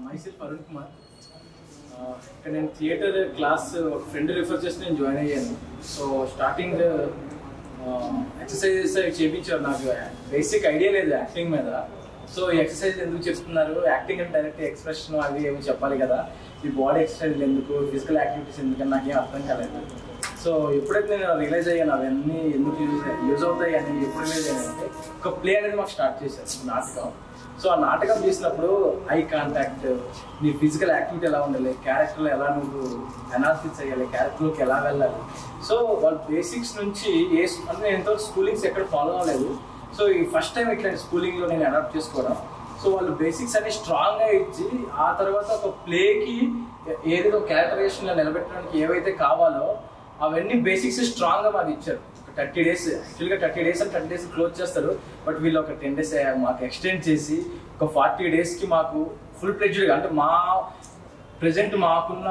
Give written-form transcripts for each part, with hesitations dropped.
myself Arun Kumar. ఇక్కడ నేను theatre class ఒక ఫ్రెండ్ రిఫర్ చేసి నేను జాయిన్ అయ్యాను. సో స్టార్టింగ్ ఎక్సర్సైజెస్ చేయించారు. నాకు బేసిక్ ఐడియా లేదు యాక్టింగ్ మీద. సో ఈ ఎక్సర్సైజ్ ఎందుకు చెప్తున్నారు, యాక్టింగ్ అంటే డైరెక్ట్ ఎక్స్ప్రెషన్ అవి ఏమి చెప్పాలి కదా, ఈ బాడీ ఎక్సర్సైజ్ ఎందుకు, ఫిజికల్ యాక్టివిటీస్ ఎందుకని నాకేం అర్థం కాలేదు. సో ఎప్పుడైతే నేను రియలైజ్ అయ్యాను అవన్నీ ఎందుకు యూజ్ అవుతాయి అని ఎప్పుడు రియలైజ్ అయ్యానంటే ఒక ప్లే అనేది మాకు స్టార్ట్ చేశారు నాటకం. సో ఆ నాటకం చేసినప్పుడు ఐ కాంటాక్ట్, నీ ఫిజికల్ యాక్టివిటీ ఎలా ఉండాలి, క్యారెక్టర్లో ఎలా నువ్వు అనాలిసిస్ చేయాలి, క్యారెక్టర్లోకి ఎలా వెళ్ళాలి. సో వాళ్ళ బేసిక్స్ నుంచి అంటే నేను ఎంతో స్కూలింగ్స్ ఎక్కడ ఫాలో అవ్వలేదు. సో ఈ ఫస్ట్ టైం ఇట్లాంటి స్కూలింగ్లో నేను అడాప్ట్ చేసుకోవడం. సో వాళ్ళు బేసిక్స్ అన్ని స్ట్రాంగ్గా ఇచ్చి ఆ తర్వాత ఒక ప్లేకి ఏదైతే క్యారెక్టరైజేషన్లో నిలబెట్టడానికి ఏవైతే కావాలో అవన్నీ బేసిక్స్ స్ట్రాంగ్గా మాకు ఇచ్చారు. 30 days, యాక్చువల్గా 30 days and 30 days క్లోజ్ చేస్తారు. బట్ వీళ్ళు ఒక 10 days మాకు ఎక్స్టెండ్ చేసి ఒక 40 daysకి మాకు ఫుల్ ప్లెడ్జ్డ్గా, అంటే మా ప్రజెంట్ మాకున్న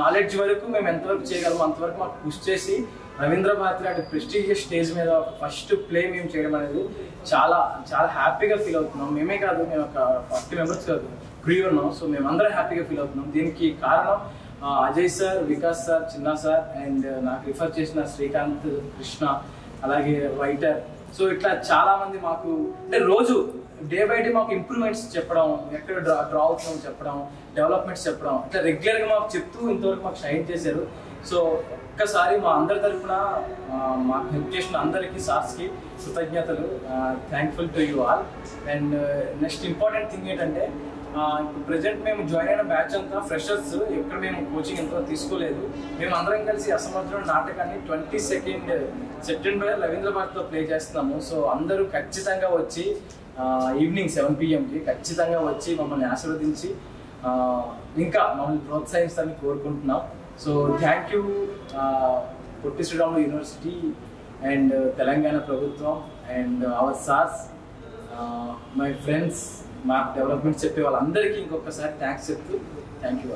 నాలెడ్జ్ వరకు మేము ఎంతవరకు చేయగలము అంతవరకు మాకు పుష్ చేసి రవీంద్ర భారతి లాంటి ప్రెస్టీజియస్ స్టేజ్ మీద ఫస్ట్ ప్లే మేము చేయడం అనేది చాలా చాలా హ్యాపీగా ఫీల్ అవుతున్నాం. మేమే కాదు, మేము ఒక 40 members కాదు క్రూ ఉన్నాం. సో మేమందరం హ్యాపీగా ఫీల్ అవుతున్నాం. దీనికి కారణం అజయ్ సార్, వికాస్ సార్, చిన్న సార్ అండ్ నాకు రిఫర్ చేసిన శ్రీకాంత్, కృష్ణ, అలాగే రైటర్. సో ఇట్లా చాలా మంది మాకు అంటే రోజు డే బై డే మాకు ఇంప్రూవ్మెంట్స్ చెప్పడం, ఎక్కడ డ్రా అవుతున్నాం చెప్పడం, డెవలప్మెంట్స్ చెప్పడం, ఇట్లా రెగ్యులర్గా మాకు చెప్తూ ఇంతవరకు మాకు షైన్ చేశారు. సో ఒక్కసారి మా అందరి తరఫున మాకు హెల్ప్ చేసిన అందరికీ సార్స్కి కృతజ్ఞతలు. Thankful to you all. And next important thing ఏంటంటే ఇప్పుడు ప్రజెంట్ మేము జాయిన్ అయిన బ్యాచ్ అంతా ఫ్రెషర్స్, ఎక్కడ మేము కోచింగ్ ఎంతో తీసుకోలేదు. మేము అందరం కలిసి అసమర్థుల నాటకాన్ని 22nd September రవీంద్ర భారతిలో ప్లే చేస్తున్నాము. సో అందరూ ఖచ్చితంగా వచ్చి ఈవినింగ్ 7 PM ఖచ్చితంగా వచ్చి మమ్మల్ని ఆశీర్వదించి ఇంకా మమ్మల్ని ప్రోత్సహిస్తారని కోరుకుంటున్నాం. So thank you Potti Sriramulu university and Telangana ప్రభుత్వం and our sirs, my friends, మాకు డెవలప్మెంట్ చెప్పే వాళ్ళందరికీ ఇంకొకసారి థ్యాంక్స్ చెప్తూ థ్యాంక్ యూ.